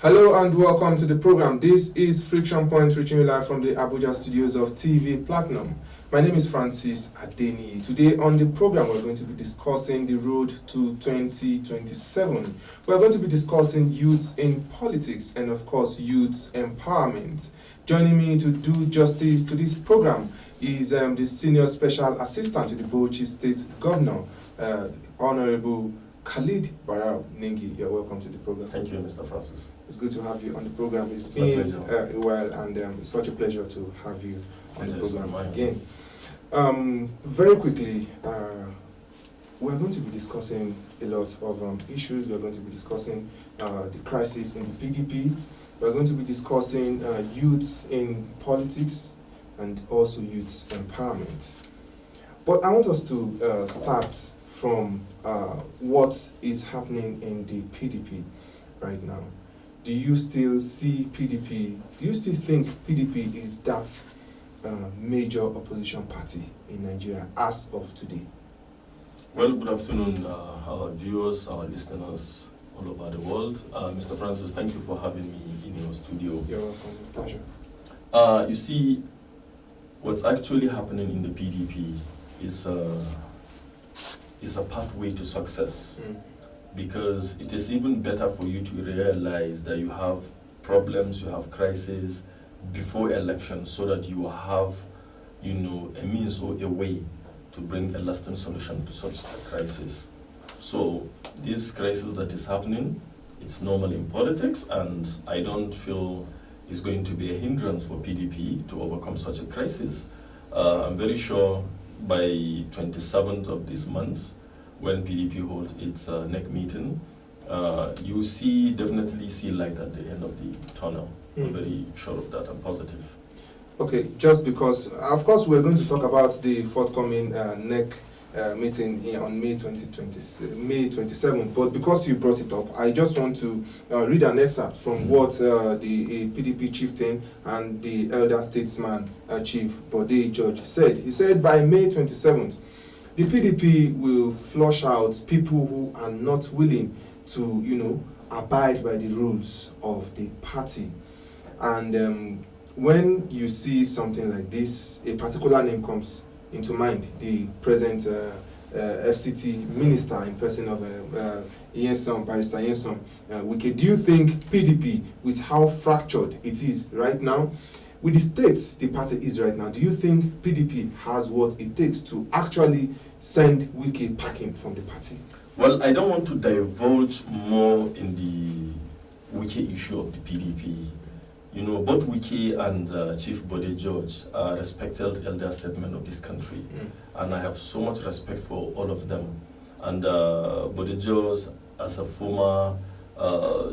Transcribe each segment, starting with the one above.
Hello and welcome to the program. This is Friction Point, reaching you live from the Abuja studios of TV Platinum. My name is Francis Adeni. Today on the program, we're going to be discussing the road to 2027. We're going to be discussing youths in politics and, of course, youth empowerment. Joining me to do justice to this program is the Senior Special Assistant to the Bauchi State Governor, Honorable Khalid Barau Ningi. You're welcome to the program. Thank you, Mr. Francis. It's good to have you on the program. It's been a while, and it's such a pleasure to have you on the program again. Very quickly, we're going to be discussing a lot of issues. We're going to be discussing the crisis in the PDP. We're going to be discussing youths in politics and also youth empowerment. But I want us to start from what is happening in the PDP right now. Do you still see PDP, do you still think PDP is that major opposition party in Nigeria as of today? Well, good afternoon, our viewers, our listeners all over the world. Mr. Francis, thank you for having me in your studio. You're welcome, pleasure. You see, what's actually happening in the PDP is a pathway to success. Because it is even better for you to realize that you have problems, you have crises before election, so that you have, a means or a way to bring a lasting solution to such a crisis. So this crisis that is happening, it's normal in politics, and I don't feel it's going to be a hindrance for PDP to overcome such a crisis. I'm very sure by 27th of this month, when PDP holds its NEC meeting, you definitely see light at the end of the tunnel. I'm very sure of that. I'm positive. Okay, just because, of course, we're going to talk about the forthcoming NEC meeting here on May 27th, but because you brought it up, I just want to read an excerpt from what the PDP chieftain and the elder statesman, Chief Bode George, said. He said by May 27th, the PDP will flush out people who are not willing to, abide by the rules of the party. And when you see something like this, a particular name comes into mind, the present FCT minister in person of Yensom, Barrister Yensom Wike. Do you think PDP, with how fractured it is right now, with the state the party is right now, do you think PDP has what it takes to actually send Wike packing from the party? Well, I don't want to divulge more in the Wike issue of the PDP. Both Wike and Chief Bode George are respected elder statesmen of this country. And I have so much respect for all of them. And Bode George, as a former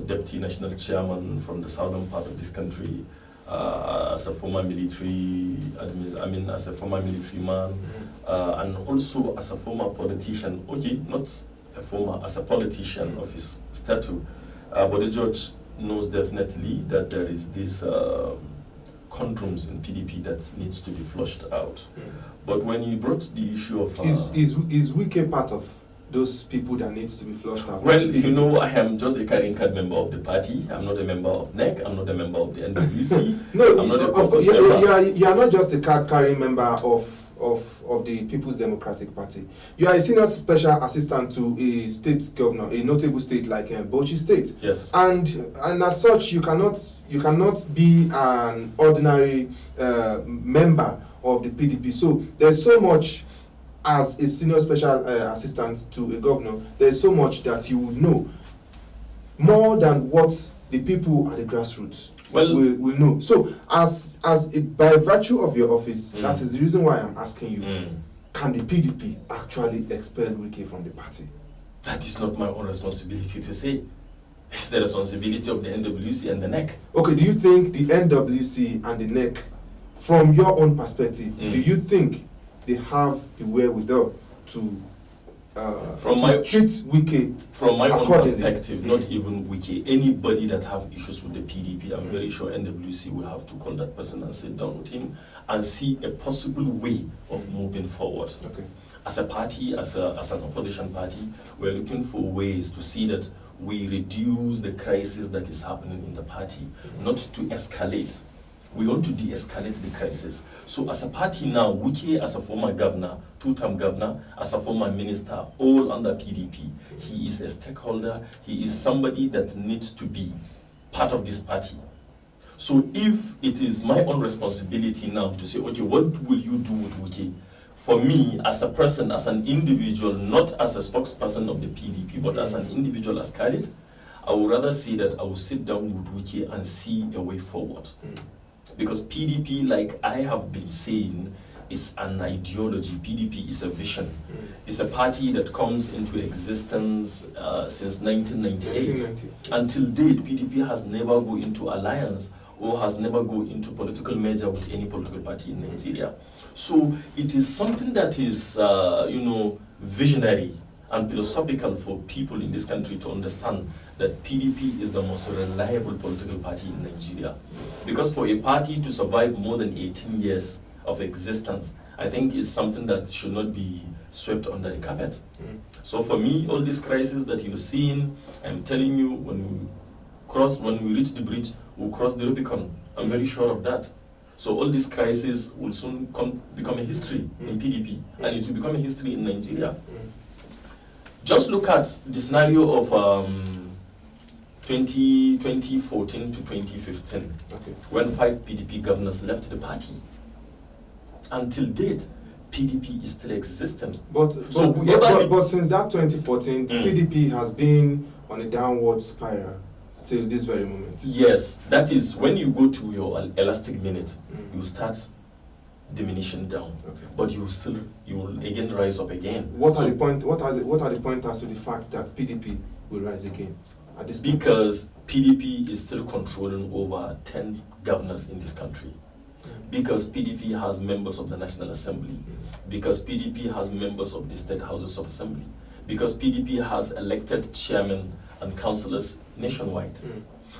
deputy national chairman from the southern part of this country, as a former military, as a former military man, and also as a former politician. Okay, not a former, as a politician of his stature. Bode George knows definitely that there is this conundrums in PDP that needs to be flushed out. But when you brought the issue of is Wike part of those people that needs to be flushed out? Well, I am just a carrying card member of the party. I'm not a member of NEC. I'm not a member of the NWC. No, I'm not of course, you are not just a card carrying member of the People's Democratic Party. You are a senior special assistant to a state governor, a notable state like Bauchi State. Yes. And as such, you cannot be an ordinary member of the PDP. So there's so much. As a senior special assistant to a governor, there's so much that you would know, more than what the people at the grassroots will know. So, by virtue of your office, that is the reason why I'm asking you, can the PDP actually expel Wike from the party? That is not my own responsibility to say. It's the responsibility of the NWC and the NEC. Okay, do you think the NWC and the NEC, from your own perspective, do you think they have the wherewithal to treat Wike? From my own perspective, not even Wike, anybody that have issues with the PDP, I'm very sure NWC will have to call that person and sit down with him and see a possible way of moving forward. Okay. As a party, as an opposition party, we're looking for ways to see that we reduce the crisis that is happening in the party, not to escalate. We want to de-escalate the crisis. So as a party now, Wike as a former governor, two-term governor, as a former minister, all under PDP, he is a stakeholder, he is somebody that needs to be part of this party. So if it is my own responsibility now to say, okay, what will you do with Wike? For me, as a person, as an individual, not as a spokesperson of the PDP, but as an individual, as Khalid, I would rather say that I will sit down with Wike and see a way forward. Because PDP, like I have been saying, is an ideology. PDP is a vision. It's a party that comes into existence since 1998. Until date, PDP has never go into alliance or has never go into political merger with any political party in Nigeria. So it is something that is, visionary and philosophical for people in this country to understand that PDP is the most reliable political party in Nigeria. Because for a party to survive more than 18 years of existence, I think is something that should not be swept under the carpet. So for me, all these crises that you're seeing, I'm telling you, when we reach the bridge, we'll cross the Rubicon. I'm very sure of that. So all these crises will soon become a history in PDP, and it will become a history in Nigeria. Just look at the scenario of 2014 to 2015, when 5 PDP governors left the party. Until date, PDP is still existing. But since that 2014, the PDP has been on a downward spiral till this very moment. Yes, that is when you go to your elastic minute, you start diminishing down, but you will again rise up again. What are the pointers to the fact that PDP will rise again at this point? Because PDP is still controlling over 10 governors in this country. Because PDP has members of the National Assembly. Because PDP has members of the State Houses of Assembly. Because PDP has elected chairmen and councillors nationwide.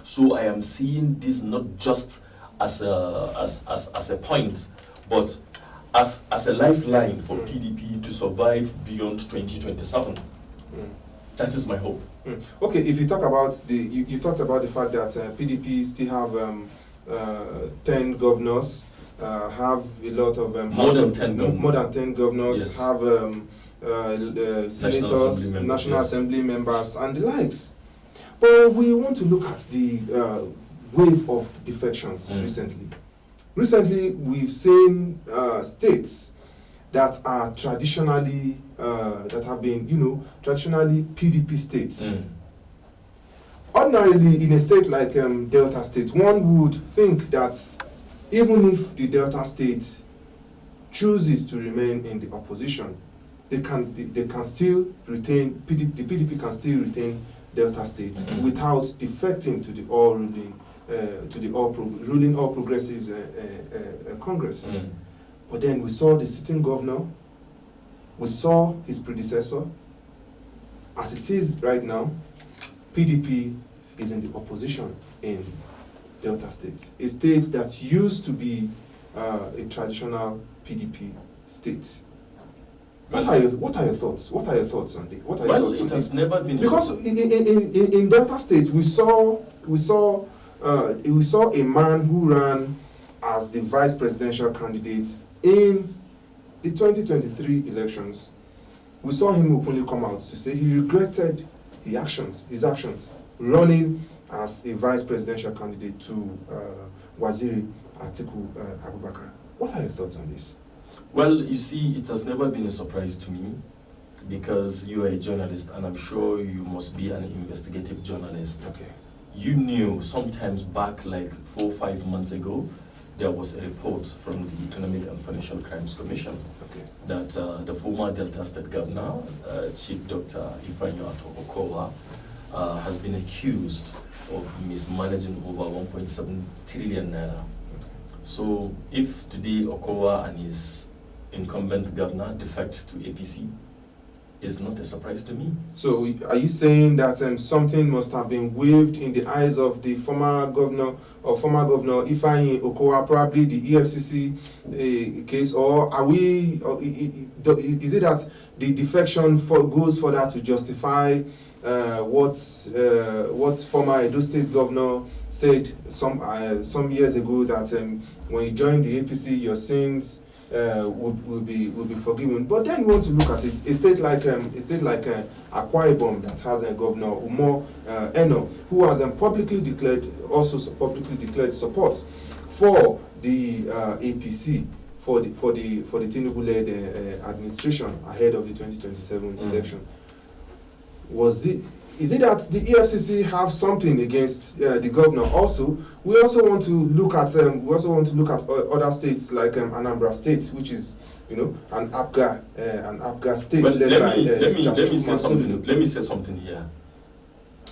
So I am seeing this not just as a point, but as a lifeline for PDP to survive beyond 2027. That is my hope. Okay, if you talk about you talked about the fact that PDP still have 10 governors, have a lot of more than 10 governors, yes. Have senators, National Assembly members, and the likes. But we want to look at the wave of defections recently. Recently, we've seen states that are traditionally, that have been, traditionally PDP states. Ordinarily, in a state like Delta State, one would think that even if the Delta State chooses to remain in the opposition, they can still retain, the PDP can still retain Delta State without defecting to the all-ruling ruling All Progressives Congress. But then we saw the sitting governor, we saw his predecessor. As it is right now, PDP is in the opposition in Delta State, a state that used to be a traditional PDP state. What are your thoughts? What are your thoughts on this? What are your thoughts on this? Never been because in Delta State we saw a man who ran as the vice presidential candidate in the 2023 elections. We saw him openly come out to say he regretted his actions, running as a vice presidential candidate to Waziri Atiku Abubakar. What are your thoughts on this? Well, you see, it has never been a surprise to me because you are a journalist and I'm sure you must be an investigative journalist. Okay. You knew sometimes back like 4 or 5 months ago, there was a report from the Economic and Financial Crimes Commission that the former Delta State Governor, Chief Dr. Ifeanyi Okowa, has been accused of mismanaging over 1.7 trillion naira. So if today Okowa and his incumbent governor defect to APC, is not a surprise to me. So are you saying that something must have been waved in the eyes of the former governor Ifeanyi Okowa, probably the EFCC case, or are we? Is it that the defection goes further to justify what former Edo State Governor said some years ago, that when you join the APC, your sins will be forgiven. But then you want to look at it, a state like Akwa Ibom, that has a governor, Umo Eno, who has publicly declared support for the APC, for the Tinubu-led administration ahead of the 2027 election. Is it that the EFCC have something against the governor? Also, we also want to look at other states like Anambra State, which is an APGA state. Well, let me say something here.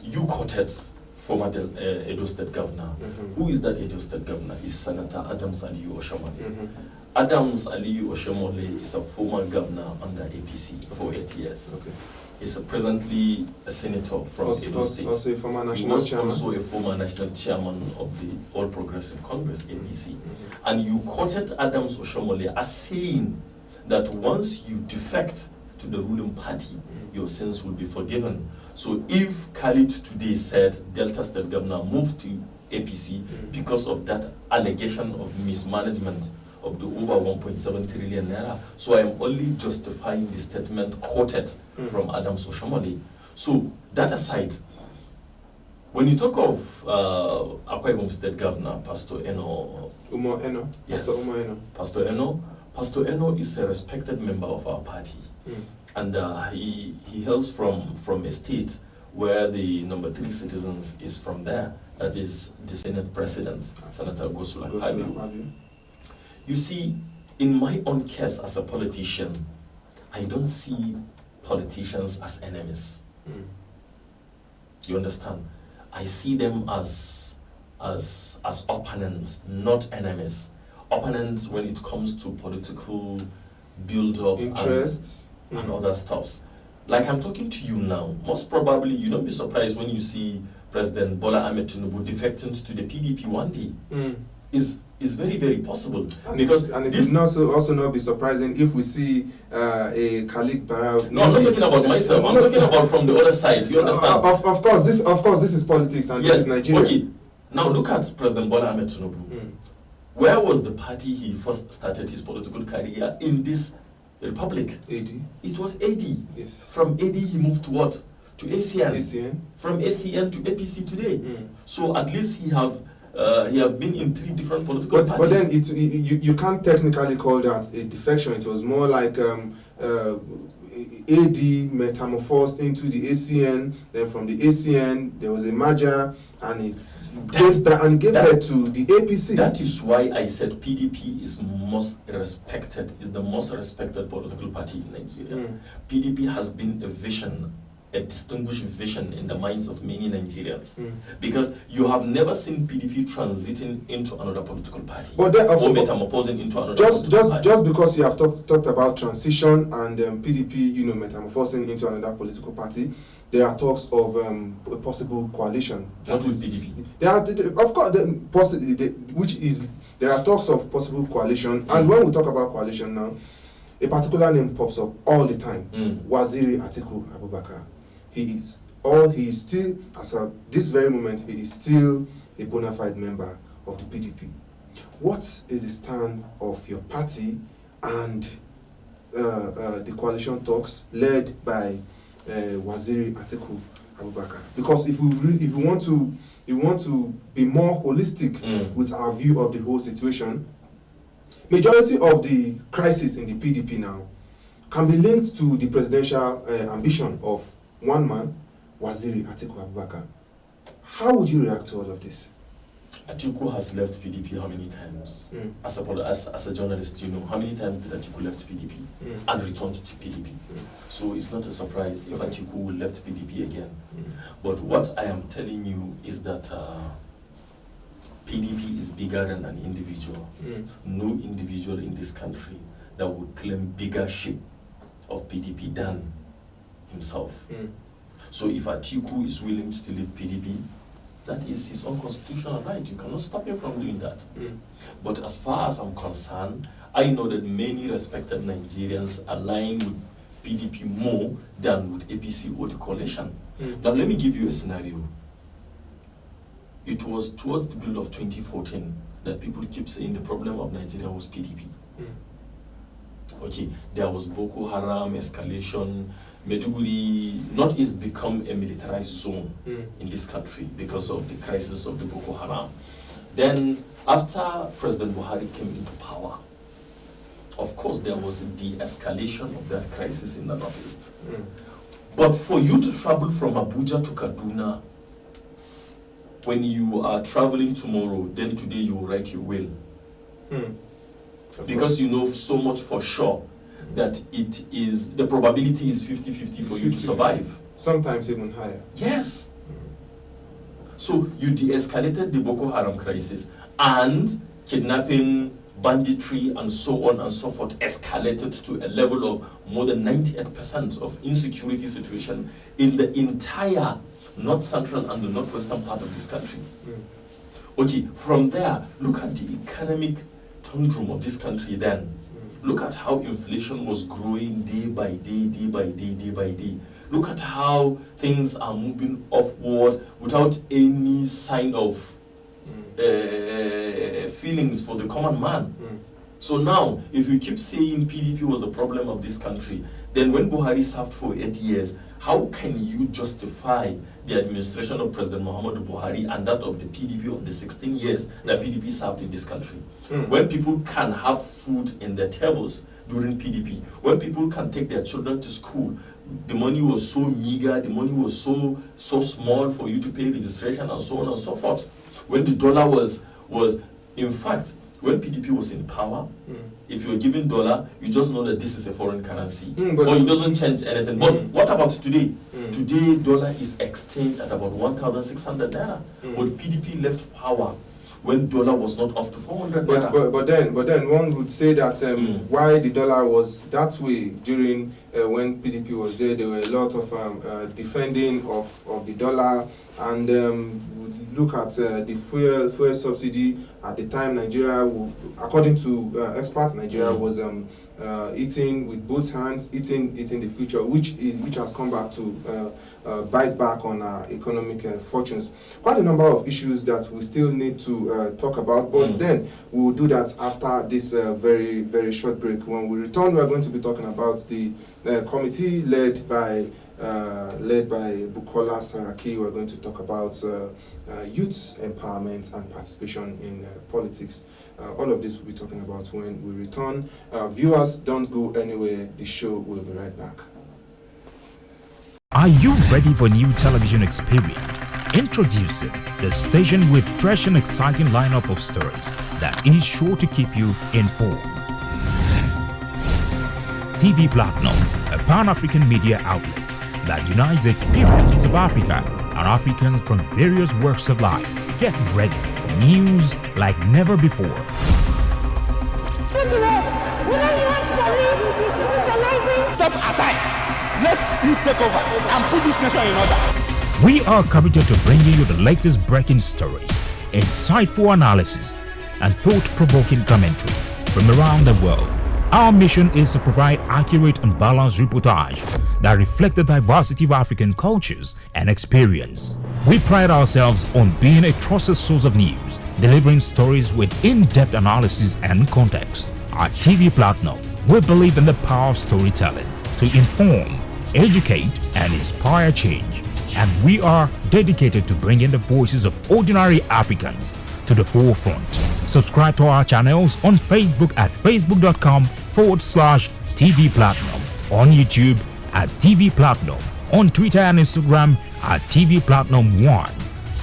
You quoted former Edo State Governor. Who is that Edo State Governor? Is Senator Adams Aliyu Oshomole. Adams Aliyu Oshomole is a former governor under APC for 8 years. Okay. He's presently a senator from Edo State. Also a former national he was chairman. Also a former national chairman of the All Progressive Congress, APC. And you quoted Adams Oshomole as saying that once you defect to the ruling party, your sins will be forgiven. So if Khalid today said Delta State Governor moved to APC because of that allegation of mismanagement of the over 1.7 trillion naira, so I am only justifying the statement quoted from Adams Oshomole. So that aside, when you talk of Akwa Ibom State Governor, Pastor Eno, Umo Eno. Yes, Pastor Umo Eno. Pastor Eno is a respected member of our party. And he hails from a state where the number 3 citizens is from there. That is the Senate President, Senator Gosula Akpabio. You see, in my own case as a politician, I don't see politicians as enemies. You understand? I see them as opponents, not enemies. Opponents when it comes to political build-up interests and other stuffs. Like I'm talking to you now, most probably you don't be surprised when you see President Bola Ahmed Tinubu defecting to the PDP one day. Is very, very possible. And it will also not be surprising if we see a Khalid Barrow. No, I'm not talking about myself. I'm talking about from the other side. You understand? Of course, this is politics, and this is Nigeria. Okay. Now look at President Bola Ahmed Tinubu. Where was the party he first started his political career in this republic? AD. It was AD. Yes. From AD he moved to what? To ACN. ACN. From ACN to APC today. So at least he have been in 3 different political parties. But then you can't technically call that a defection. It was more like AD metamorphosed into the ACN. Then from the ACN there was a merger, and it gave birth to the APC. That is why I said PDP is the most respected political party in Nigeria. PDP has been a distinguished vision in the minds of many Nigerians, because you have never seen PDP transiting into another political party or metamorphosing into another political party. Just because you have talked about transition and PDP, metamorphosing into another political party, there are talks of a possible coalition. What is PDP? There are talks of possible coalition, and when we talk about coalition now, a particular name pops up all the time: Waziri Atiku Abubakar. This very moment, he is still a bona fide member of the PDP. What is the stand of your party and the coalition talks led by Waziri Atiku Abubakar? Because if we want to be more holistic with our view of the whole situation, majority of the crisis in the PDP now can be linked to the presidential ambition of one man, Waziri Atiku Abubakar. How would you react to all of this? Atiku has left PDP how many times? As a journalist, how many times did Atiku left PDP and returned to PDP? So it's not a surprise if Atiku left PDP again. But what I am telling you is that PDP is bigger than an individual. No individual in this country that would claim bigger ship of PDP than himself. So if Atiku is willing to leave PDP, that is his own constitutional right. You cannot stop him from doing that. But as far as I'm concerned, I know that many respected Nigerians align with PDP more than with APC or the coalition. Now, let me give you a scenario. It was towards the build of 2014 that people keep saying the problem of Nigeria was PDP. Okay, there was Boko Haram escalation. Maiduguri, Northeast become a militarized zone in this country because of the crisis of the Boko Haram. Then, after President Buhari came into power, of course, there was a de-escalation of that crisis in the Northeast. But for you to travel from Abuja to Kaduna, when you are traveling tomorrow, then today you will write your will. Because you know so much for sure that it is, the probability is 50-50 for you to survive. Sometimes even higher. Yes. So you de-escalated the Boko Haram crisis, and kidnapping, banditry, and so on and so forth escalated to a level of more than 98% of insecurity situation in the entire north central and the northwestern part of this country. Okay, from there, look at the economic tantrum of this country then. Look at how inflation was growing day by day, day by day, day by day. Look at how things are moving upward without any sign of feelings for the common man. So now, if you keep saying PDP was the problem of this country, then when Buhari served for 8 years, how can you justify the administration of President Muhammadu Buhari and that of the PDP of the 16 years that PDP served in this country? When people can have food in their tables during PDP, when people can take their children to school, the money was so meager, the money was so small for you to pay registration and so on and so forth. When the dollar was in fact, when PDP was in power, if you were given dollar, you just know that this is a foreign currency, or it doesn't change anything. But what about today? Today, dollar is exchanged at about 1,600 naira. But PDP left power when dollar was not up to 400 naira. But then one would say that why the dollar was that way during when PDP was there were a lot of defending of the dollar, and look at the fuel subsidy at the time. Nigeria, according to experts, Nigeria was eating with both hands, eating the future, which has come back to bite back on our economic fortunes. Quite a number of issues that we still need to talk about, but then we will do that after this very, very short break. When we return, we are going to be talking about the committee led by Bukola Saraki. We're going to talk about youth empowerment and participation in politics. All of this we'll be talking about when we return. Viewers, don't go anywhere. The show will be right back. Are you ready for new television experience? Introducing the station with fresh and exciting lineup of stories that is sure to keep you informed. TV Platinum, a Pan-African media outlet that unites the experiences of Africa and Africans from various walks of life. Get ready for news like never before. Step aside. Let me take over and put this nation in order. We are committed to bringing you the latest breaking stories, insightful analysis, and thought-provoking commentary from around the world. Our mission is to provide accurate and balanced reportage that reflect the diversity of African cultures and experience. We pride ourselves on being a trusted source of news, delivering stories with in-depth analysis and context. At TV Platinum, we believe in the power of storytelling to inform, educate, and inspire change. And we are dedicated to bringing the voices of ordinary Africans to the forefront. Subscribe to our channels on Facebook at facebook.com/TV Platinum, on YouTube at TV Platinum, on Twitter and Instagram at TV Platinum 1.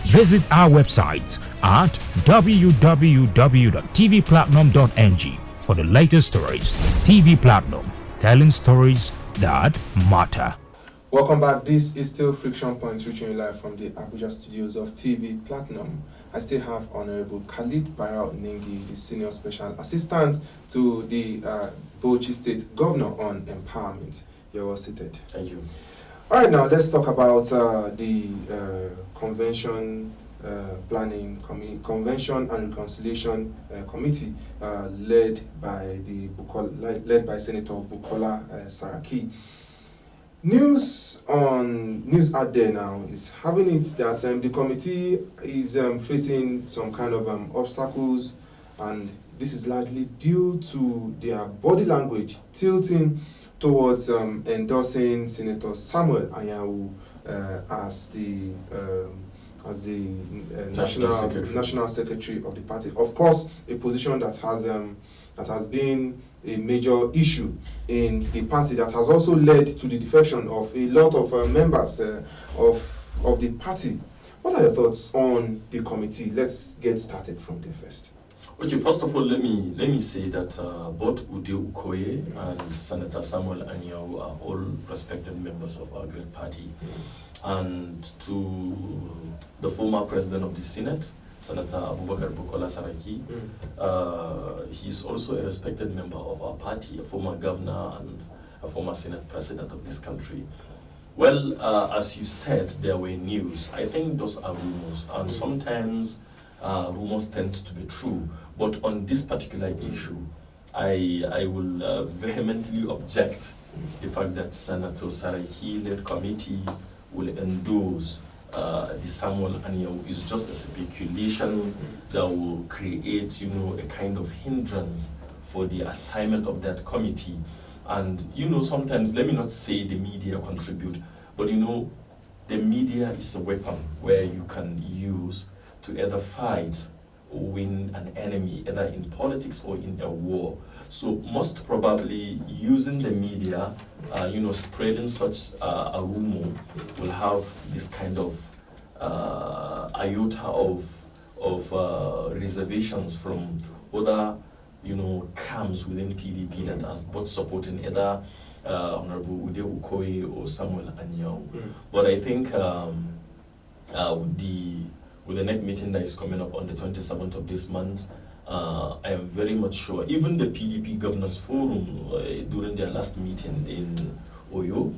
Visit our website at www.tvplatinum.ng for the latest stories. TV Platinum, telling stories that matter. Welcome back. This is still Friction Point, reaching you live from the Abuja studios of TV Platinum. I still have Honorable Khalid Barao Ningi, the Senior Special Assistant to the Bauchi State Governor on Empowerment. You're all seated. Thank you. All right, now let's talk about the Convention Convention and Reconciliation Committee led by Senator Bukola Saraki. News out there now is having it that the committee is facing some kind of obstacles, and this is largely due to their body language tilting towards endorsing Senator Samuel Anyanwu as the national secretary of the party. Of course, a position that has been a major issue in the party, that has also led to the defection of a lot of members of the party. What are your thoughts on the committee? Let's get started from there first. Okay, first of all, let me say that both Ude Ukoye and Senator Samuel Anyanwu are all respected members of our great party. And to the former president of the Senate, Senator Abubakar Bukola Saraki, he's also a respected member of our party, a former governor and a former Senate president of this country. Well, as you said, there were news. I think those are rumors, and sometimes rumors tend to be true. But on this particular issue, I will vehemently object the fact that Senator Saraki-led committee will endorse the Samuel Anyanwu. Is just a speculation that will create, a kind of hindrance for the assignment of that committee. And, sometimes, let me not say the media contribute, but, the media is a weapon where you can use to either fight or win an enemy, either in politics or in a war. So most probably using the media, spreading such a rumor will have this kind of iota of reservations from other, camps within PDP that are both supporting either Honorable Ude Ukoye or Samuel Anyanwu. But I think with the next meeting that is coming up on the 27th of this month, I am very much sure, even the PDP Governors Forum, during their last meeting in Oyo,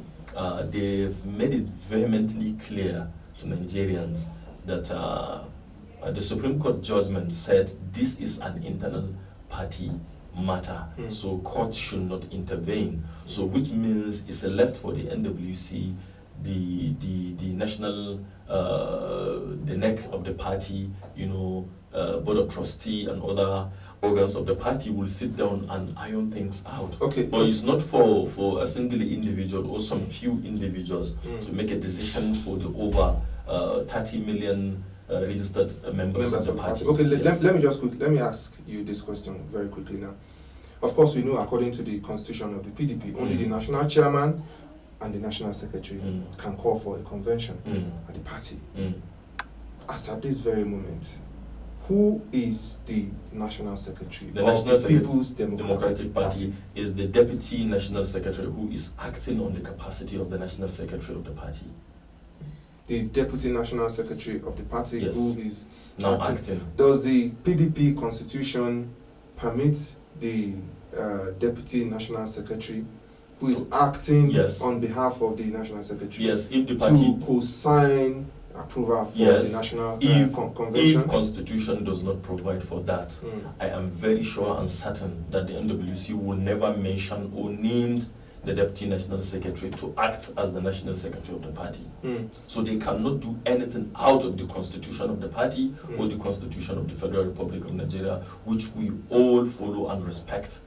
they've made it vehemently clear to Nigerians that the Supreme Court judgment said this is an internal party matter, so court should not intervene. So which means it's left for the NWC, the national, the neck of the party, board of trustee and other organs of the party will sit down and iron things out. Okay. But it's not for a single individual or some few individuals to make a decision for the over 30 million registered members of the party. Okay, yes. let me ask you this question very quickly now. Of course, we know according to the constitution of the PDP, only the national chairman and the national secretary can call for a convention at the party. As at this very moment, who is the national secretary of the People's Democratic Party? Is the deputy national secretary who is acting on the capacity of the national secretary of the party. The deputy national secretary of the party, yes, who is now acting. Does the PDP constitution permit the deputy national secretary who is acting on behalf of the national secretary if the party to co-sign approval for the national convention? If constitution does not provide for that, I am very sure and certain that the NWC will never mention or name the deputy national secretary to act as the national secretary of the party. So they cannot do anything out of the constitution of the party or the constitution of the Federal Republic of Nigeria, which we all follow and respect.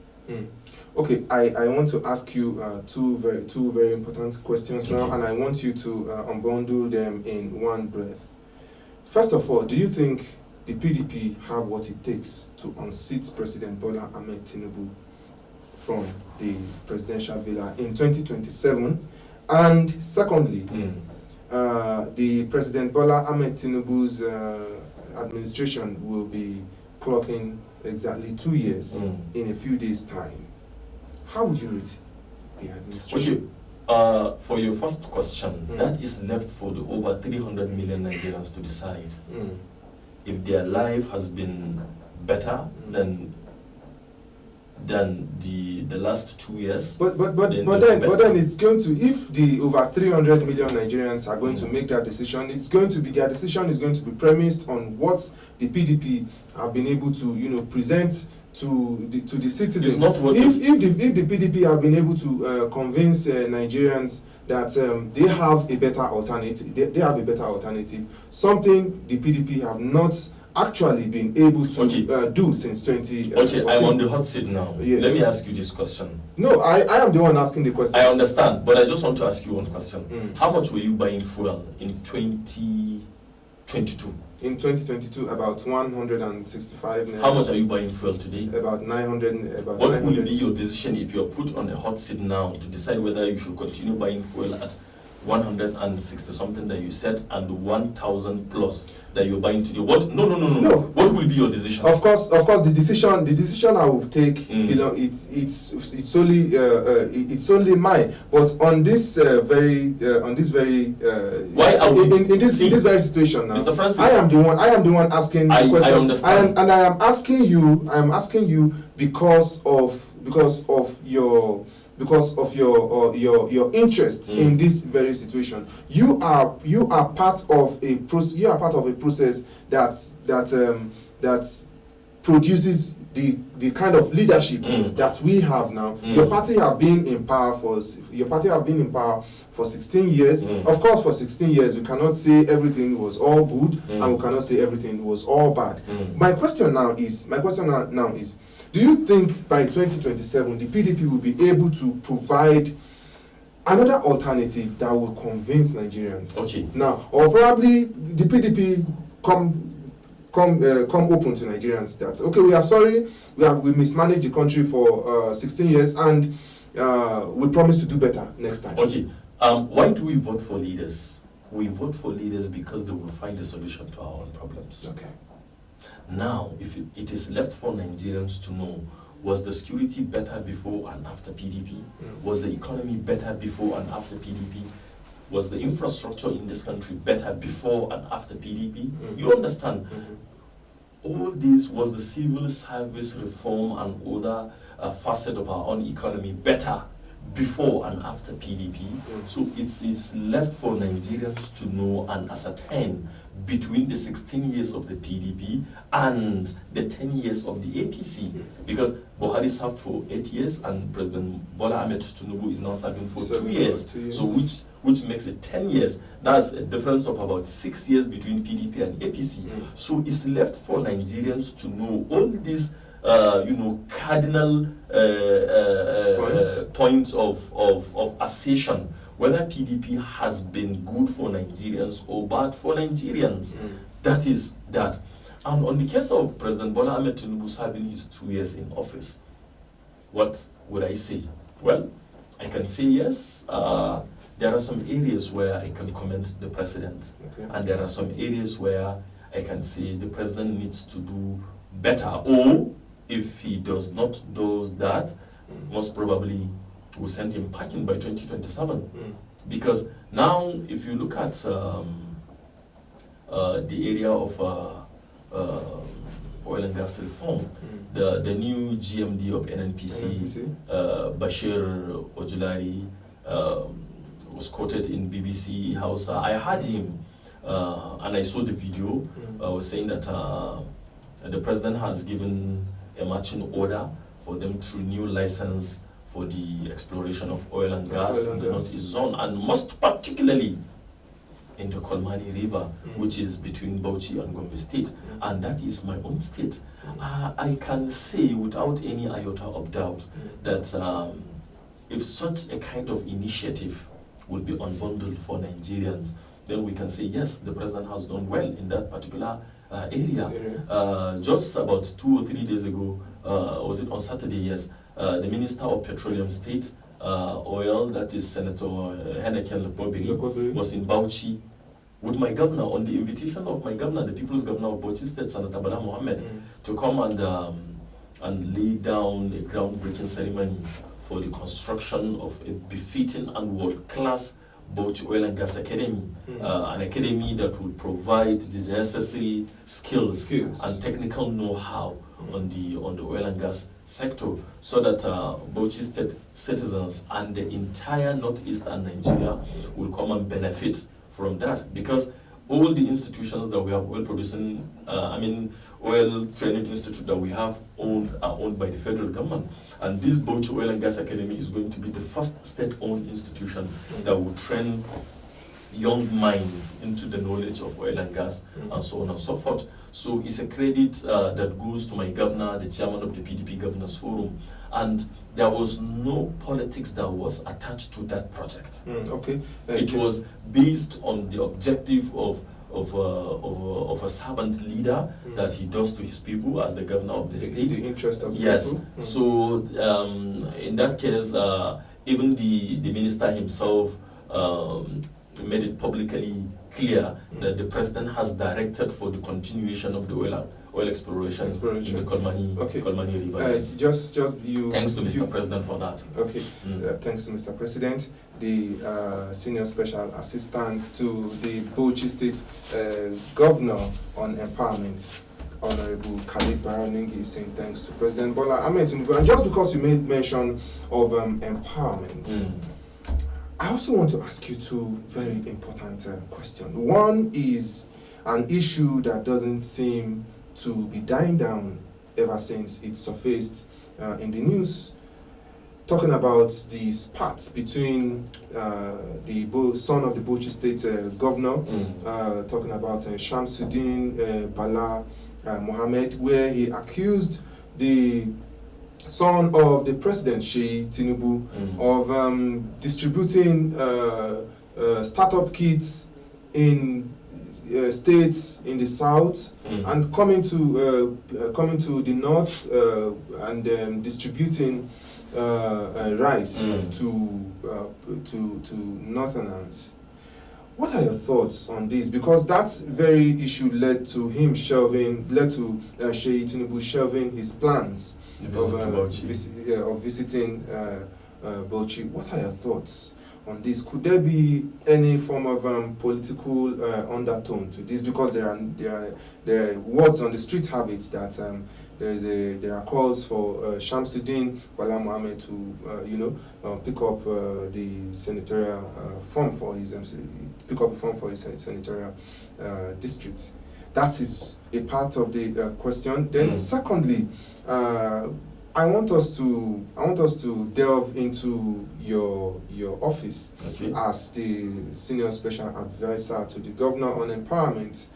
Okay, I want to ask you two very important questions now, and I want you to unbundle them in one breath. First of all, do you think the PDP have what it takes to unseat President Bola Ahmed Tinubu from the presidential villa in 2027? And secondly, the President Bola Ahmed Tinubu's administration will be clocking exactly 2 years in a few days' time. How would you rate the administration? Okay, for your first question, that is left for the over 300 million Nigerians to decide. If their life has been better than the last 2 years. But then it's going to, if the over 300 million Nigerians are going to make that decision, their decision is going to be premised on what the PDP have been able to present to the citizens. It's not what if the PDP have been able to convince Nigerians that they have a better alternative, they have a better alternative, something the PDP have not actually been able to do since 2014. Okay, I'm on the hot seat now. Yes. Let me ask you this question. No, I am the one asking the question. I understand, but I just want to ask you one question. How much were you buying fuel in 2022? In 2022, about 165. How much are you buying fuel today? About 900. About What 900. will be your decision if you are put on a hot seat now to decide whether you should continue buying fuel at 160 something that you said and 1,000 plus that you're buying today? What? No. What will be your decision? Of course, the decision I will take, you know, it's only mine. But on this very why are we in this very situation now, Mr. Francis, I am the one asking the question. I understand. And I am asking you because of your interest in this very situation. You are part of a process that produces the kind of leadership that we have now. Your party have been in power for 16 years. Of course, for 16 years we cannot say everything was all good and we cannot say everything was all bad. My question now is, do you think by 2027 the PDP will be able to provide another alternative that will convince Nigerians? Okay. Now, or probably the PDP come open to Nigerians that, okay, we are sorry, we mismanaged the country for 16 years and we promise to do better next time. Okay. Why do we vote for leaders? We vote for leaders because they will find a solution to our own problems. Okay. Now, if it is left for Nigerians to know, was the security better before and after PDP? Was the economy better before and after PDP? Was the infrastructure in this country better before and after PDP? You understand? All this, was the civil service reform and other facet of our own economy better before and after PDP? So it is left for Nigerians to know and ascertain between the 16 years of the PDP and the 10 years of the APC, because Buhari served for 8 years and President Bola Ahmed Tinubu is now serving for 2 years. So which makes it 10 years. That's a difference of about 6 years between PDP and APC. So it's left for Nigerians to know all these cardinal points of assertion, whether PDP has been good for Nigerians or bad for Nigerians. That is that. And on the case of President Bola Ahmed Tinubu serving his 2 years in office, what would I say? Well, I can say yes. There are some areas where I can commend the president. And there are some areas where I can say the president needs to do better. Or if he does not do that, most probably we'll send him packing by 2027. Because now, if you look at the area of oil and gas reform, the new GMD of NNPC, Bashir Ojulari, was quoted in BBC Hausa. I heard him and I saw the video, was saying that the president has given a marching order for them to renew license for the exploration of oil and gas in the Northeast Zone, and most particularly in the Kolmani River, which is between Bauchi and Gombe State, and that is my own state. I can say without any iota of doubt that if such a kind of initiative would be unbundled for Nigerians, then we can say yes, the president has done well in that particular area. Just about 2 or 3 days ago, was it on Saturday? Yes, the Minister of Petroleum State Oil, that is Senator Henekel Bobiri, was in Bauchi with my governor on the invitation of my governor, the People's Governor of Bauchi State, Senator Bala Mohammed, to come and lay down a groundbreaking ceremony for the construction of a befitting and world-class Bauchi Oil and Gas Academy, an academy that will provide the necessary skills and technical know-how on the oil and gas sector, so that Bauchi State citizens and the entire northeastern Nigeria will come and benefit from that. Because all the institutions that we have oil producing, oil training institute that we have are owned by the federal government. And this Bauchi Oil and Gas Academy is going to be the first state-owned institution that will train young minds into the knowledge of oil and gas and so on and so forth. So it's a credit that goes to my governor, the chairman of the PDP Governors Forum, and there was no politics that was attached to that project. Okay. It was based on the objective of a servant leader that he does to his people as the governor of the state. The interest of yes. people. So in that case, even the minister himself made it publicly clear that the president has directed for the continuation of the oil exploration in the Kolmani River. Just you. Thanks to Mr. President for that. Okay. Thanks to Mr. President, the senior special assistant to the Bauchi State Governor on Empowerment, Honorable Khalid Baraningi, is saying thanks to President Bola Ahmed Tinubu. And just because you made mention of empowerment, I also want to ask you two very important questions. One is an issue that doesn't seem to be dying down ever since it surfaced in the news, talking about the spat between the son of the Bauchi State Governor, talking about Shamsuddin Bala Mohammed, where he accused the son of the president, Sheyi Tinubu, of distributing startup kits in states in the south and coming to the north and distributing rice to northerners. What are your thoughts on this? Because that very issue led to Sheyi Tinubu shelving his plans of visiting Bauchi. What are your thoughts on this? Could there be any form of political undertone to this? Because there are words on the street have it that there are calls for Shamsuddin Bala Mohammed to pick up the senatorial form for his senatorial district. That is a part of the question. Then secondly, I want us to delve into your office as the senior special advisor to the governor on empowerment.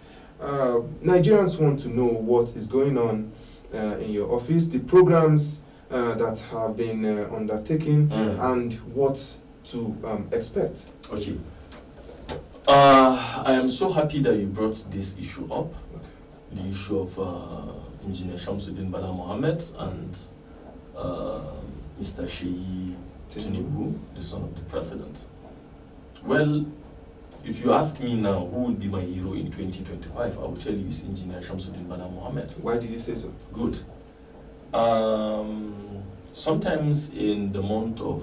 Nigerians want to know what is going on in your office, the programs that have been undertaken, and what to expect. Okay. I am so happy that you brought this issue up, the issue of Engineer Shamsuddin Bala Mohammed and Mr. Sheyi Tinubu, the son of the president. Well, if you ask me now who will be my hero in 2025, I will tell you it's Engineer Shamsuddin Bala Mohammed. Why did you say so? Good. Sometimes in the month of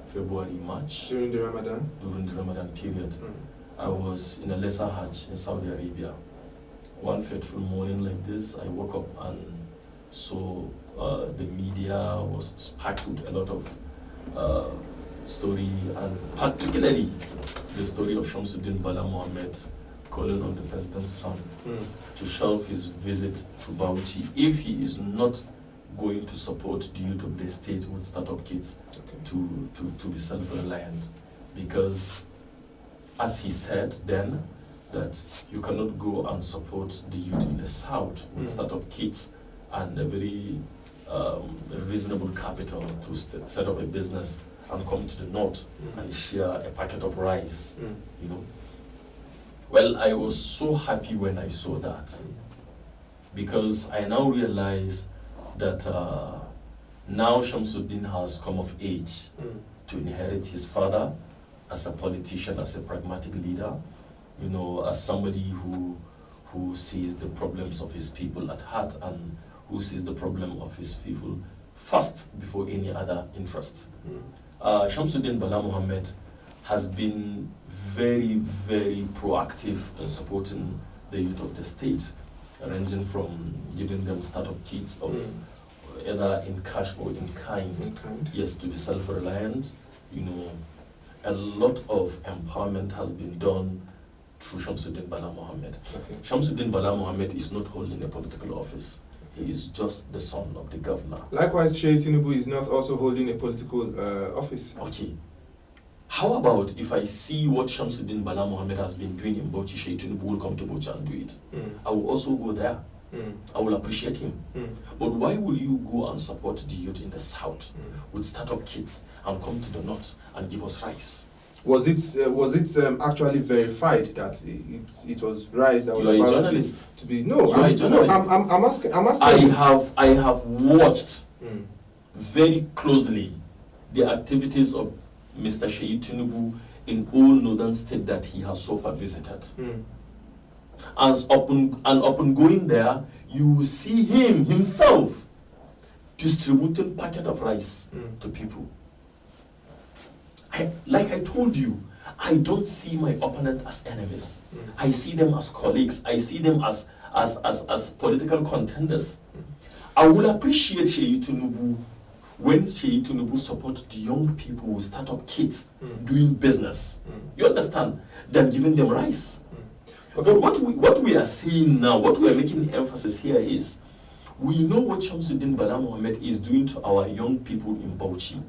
February, March. During the Ramadan? During the Ramadan period. I was in a lesser Hajj in Saudi Arabia. One fateful morning like this, I woke up and saw the media was packed with a lot of story, and particularly the story of Shamsuddin Bala Mohammed calling on the president's son to shelve his visit to Bauchi if he is not going to support the youth of the state with startup kits to be self-reliant. Because as he said then, that you cannot go and support the youth in the south with startup kits and a very reasonable capital to set up a business and come to the north and share a packet of rice, Well, I was so happy when I saw that, because I now realize that now Shamsuddin has come of age to inherit his father as a politician, as a pragmatic leader, as somebody who sees the problems of his people at heart and who sees the problem of his people first before any other interest. Shamsuddin Bala Mohammed has been very, very proactive in supporting the youth of the state, ranging from giving them startup kits of either in cash or in kind. Yes, to be self-reliant. A lot of empowerment has been done through Shamsuddin Bala Mohammed. Okay. Shamsuddin Bala Mohammed is not holding a political office. He is just the son of the governor. Likewise, Sheyi Tinubu is not also holding a political office. Okay. How about if I see what Shamsuddin Bala Mohammed has been doing in Bauchi, Sheyi Tinubu will come to Bauchi and do it. I will also go there. I will appreciate him. But why will you go and support the youth in the south with startup kits and come to the north and give us rice? Was it actually verified that it was rice that was You are a about journalist. to be? No, You are a journalist. I'm asking. I have watched very closely the activities of Mr. Sheyi Tinubu in all northern state that he has so far visited. And upon going there, you will see him himself distributing packet of rice to people. Like I told you, I don't see my opponent as enemies. I see them as colleagues. I see them as political contenders. I will appreciate Sheyi Tinubu when Sheyi Tinubu support the young people who start up kids doing business. You understand? Than giving them rice. Okay. But what we are saying now, what we are making emphasis here is, we know what Shamsuddin Bala Mohammed is doing to our young people in Bauchi.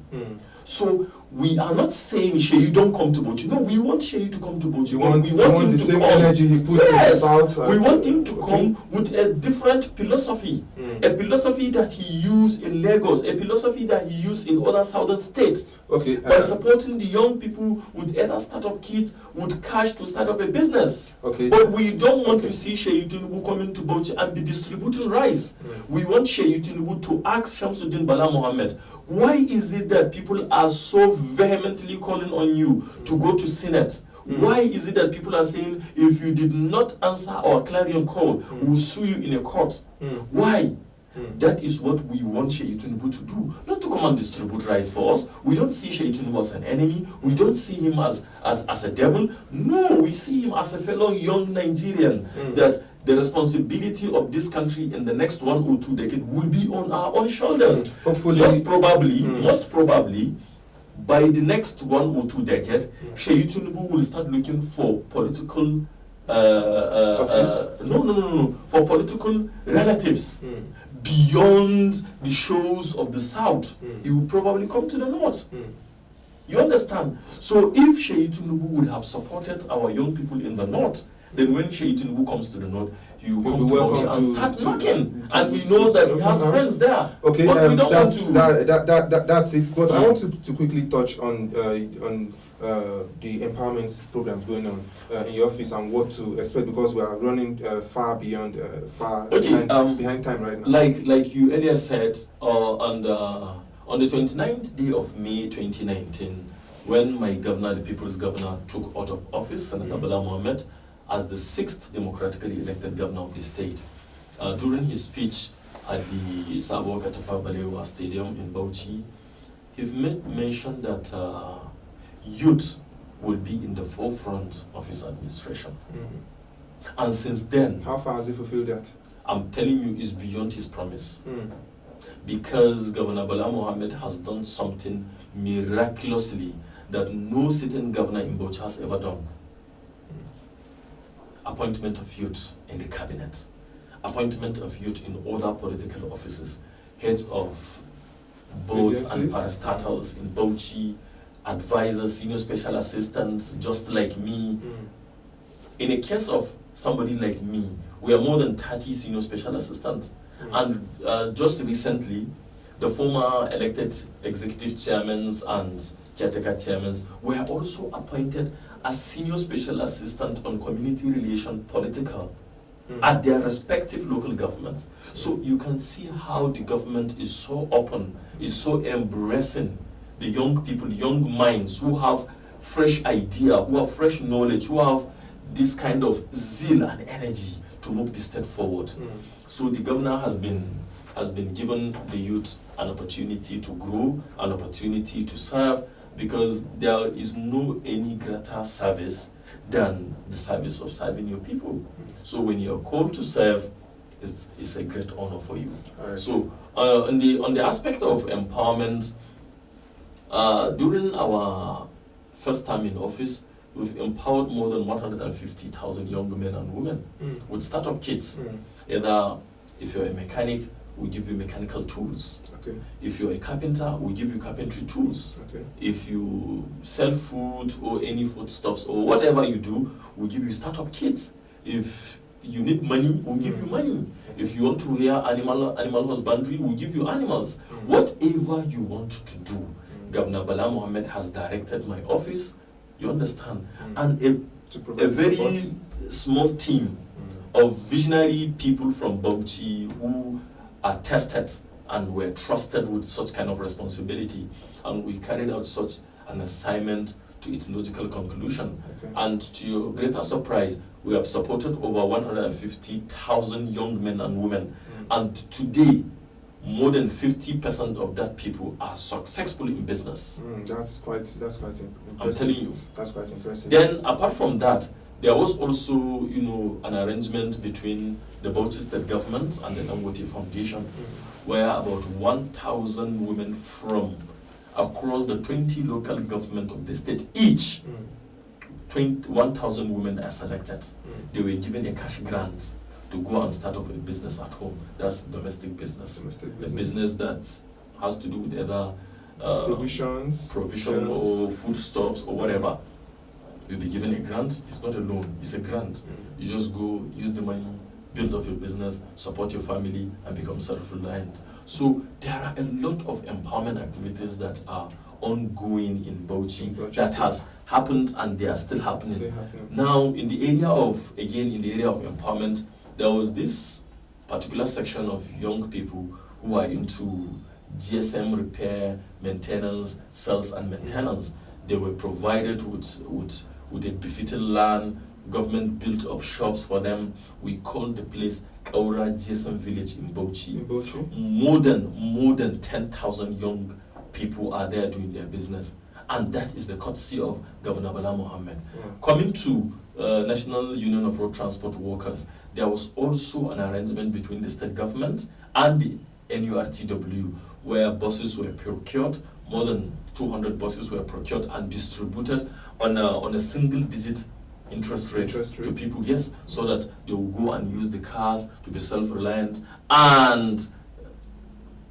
So we are not saying Sheyi don't come to Bauchi. No, we want Sheyi to come to Bauchi. We want him the to same come. energy he puts in the south. We want him to come with a different philosophy. A philosophy that he used in Lagos, a philosophy that he used in other southern states. Okay. By supporting the young people with either startup kits, with cash to start up a business. Okay. But we don't want to see Sheyi Tinubu coming to Bauchi and be distributing rice. We want Sheyi Tinubu to ask Shamsuddin Bala Mohammed, why is it that people are so vehemently calling on you to go to Senate? Why is it that people are saying, if you did not answer our clarion call, we will sue you in a court? Why? That is what we want Sheyi Tinubu to do, not to come and distribute rice for us. We don't see Sheyi Tinubu as an enemy. We don't see him as a devil. No, we see him as a fellow young Nigerian that the responsibility of this country in the next 1 or 2 decades will be on our own shoulders. Hopefully, most probably, by the next 1 or 2 decades, Sheyi Tinubu will start looking for political for political relatives beyond the shores of the south. He will probably come to the north. You understand? So if Sheyi Tinubu would have supported our young people in the north, then when Sheyi Tinubu comes to the north, he will come to Bauchi and start knocking. And he knows that he has friends there. Okay, but we don't that's it. But I want to quickly touch on the empowerment programs going on in your office and what to expect, because we are running far behind behind time right now. Like you earlier said, on the 29th day of May 2019, when my governor, the people's governor, took out of office, Senator Bala Mohammed, as the 6th democratically elected governor of the state, during his speech at the Sabo Katafa Balewa Stadium in Bauchi, he mentioned that youth will be in the forefront of his administration. And since then, how far has he fulfilled that? I'm telling you, it's beyond his promise. Because Governor Bala Mohammed has done something miraculously that no sitting governor in Bauchi has ever done. Appointment of youth in the cabinet, appointment of youth in other political offices, heads of boards and parastatals in Bauchi, advisors, senior special assistants, just like me. In a case of somebody like me, we are more than 30 senior special assistants. And just recently, the former elected executive chairmen and caretaker chairmen were also appointed as senior special assistant on community relation political at their respective local governments. So you can see how the government is so open, is so embracing the young people, young minds who have fresh idea, who have fresh knowledge, who have this kind of zeal and energy to move the state forward. So the governor has been given the youth an opportunity to grow, an opportunity to serve, because there is no any greater service than the service of serving your people. So when you are called to serve, it's a great honor for you. Right. So on the aspect of empowerment, during our first time in office, we've empowered more than 150,000 young men and women with startup kits. Either if you're a mechanic, we'll give you mechanical tools. Okay. If you're a carpenter, we'll give you carpentry tools. Okay. If you sell food or any foodstuffs or whatever you do, we'll give you startup kits. If you need money, we'll give you money. If you want to rear animal husbandry, we'll give you animals. Whatever you want to do, Governor Bala Mohammed has directed my office, you understand, and a very small team of visionary people from Bauchi who are tested and were trusted with such kind of responsibility, and we carried out such an assignment to its logical conclusion. Okay. And to your greater surprise, we have supported over 150,000 young men and women, and today more than 50% of that people are successful in business. That's quite impressive. I'm telling you. That's quite impressive. Then apart from that, there was also, an arrangement between the Bauchi State Government and the Dangote Foundation, where about 1,000 women from across the 20 local government of the state, each 1,000 women are selected. They were given a cash grant to go and start up a business at home. That's domestic business. A business that has to do with either provision or foodstuffs or whatever. You'll be given a grant. It's not a loan, it's a grant. You just go, use the money, build up your business, support your family, and become self-reliant. So there are a lot of empowerment activities that are ongoing in Bauchi that has happened, and they are still happening. Now, in the area of empowerment, there was this particular section of young people who are into GSM repair, maintenance, sales and maintenance. They were provided with a befitting land. Government built up shops for them. We called the place Kaura GSM Village in Bauchi. More than 10,000 young people are there doing their business, and that is the courtesy of Governor Bala Mohammed. Coming to National Union of Road Transport Workers, there was also an arrangement between the state government and the NURTW, where buses were procured. More than 200 buses were procured and distributed on a single-digit interest rate to people, yes, so that they will go and use the cars to be self-reliant and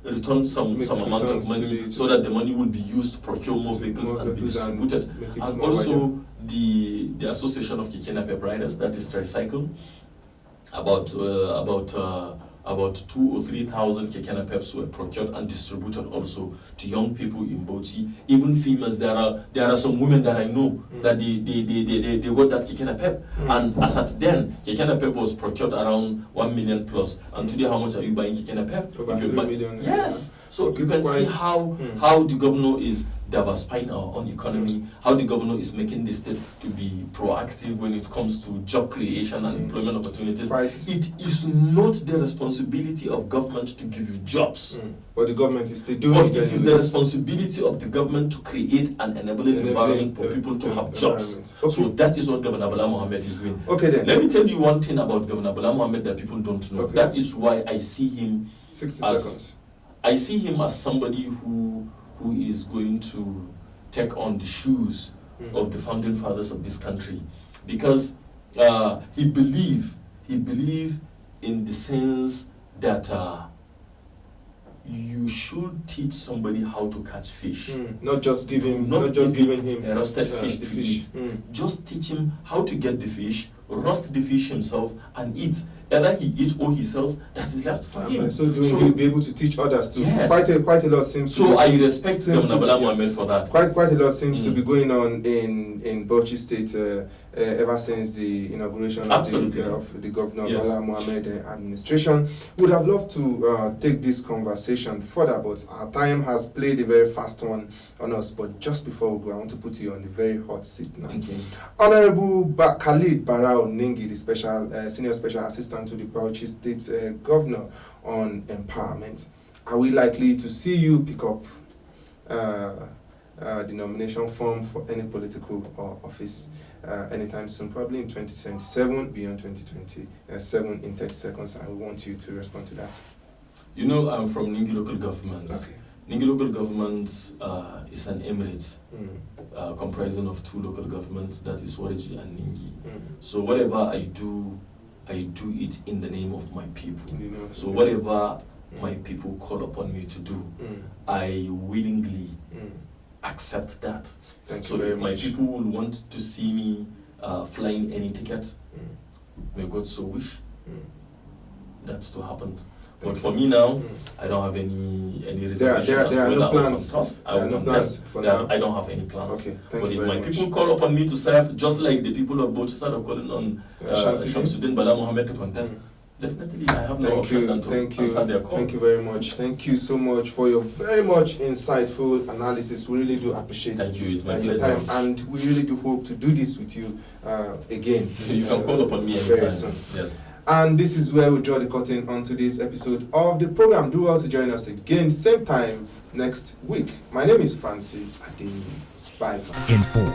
return some amount of money, so that the money will be used to procure more vehicles and be distributed. And also the Association of Keke Napep Riders, that is Tricycle, about 2,000 or 3,000 Keke Napeps were procured and distributed also to young people in Bauchi. Even females, there are some women that I know that they got that Keke Napep. And as at then, Keke Napep was procured around 1 million plus. And today, how much are you buying Keke Napep? Over 3 million. Yes. So you can see how the governor is diversifying our own economy, how the governor is making the state to be proactive when it comes to job creation and employment opportunities. It is not the responsibility of government to give you jobs. But the government is still doing it. But it is the responsibility of the government to create an enabling environment for people to have jobs. Okay. So that is what Governor Bala Mohammed is doing. Okay then. Let me tell you one thing about Governor Bala Mohammed that people don't know. Okay. That is why I see him 60 seconds. I see him as somebody who is going to take on the shoes of the founding fathers of this country, because he believe in the sense that you should teach somebody how to catch fish. Not just giving him a roasted fish to eat. Just teach him how to get the fish, roast the fish himself, and eat. Either he eats or he sells, that is left for him. So he'll be able to teach others too. Yes. Quite a lot seems to be. So I respect Governor Bala Mohammed for that. Quite a lot seems to be going on in Bauchi State ever since the inauguration of the Governor Bala Mohammed administration. Would have loved to take this conversation further, but our time has played a very fast one on us. But just before we go, I want to put you on the very hot seat now. Okay. Honorable Khalid Barao Ningi, the senior special assistant to the Bauchi State Governor on empowerment. Are we likely to see you pick up the nomination form for any political office anytime soon? Probably in 2077, beyond 2027, in 30 seconds. I want you to respond to that. You know, I'm from Ningi local government. Okay. Ningi local government is an emirate comprising of 2 local governments, that is Wariji and Ningi. So whatever I do it in the name of my people. So whatever my people call upon me to do, I willingly accept that. So if my people will want to see me flying any ticket, may God so wish that's to happen. But for me now, I don't have any reservation as to whether I will contest. I don't have any plans. Okay, but if my people call upon me to serve, just like the people of Bauchi are calling on Shamsuddin Bala Mohammed to contest, definitely I have no option than to answer their call. Thank you very much. Thank you so much for your very much insightful analysis. We really do appreciate it's my your time, and we really do hope to do this with you again. You can call upon me anytime. Very soon. Yes. And this is where we draw the curtain on today's episode of the program. Do well to join us again, same time next week. My name is Francis Adeyemi. Bye. Informed,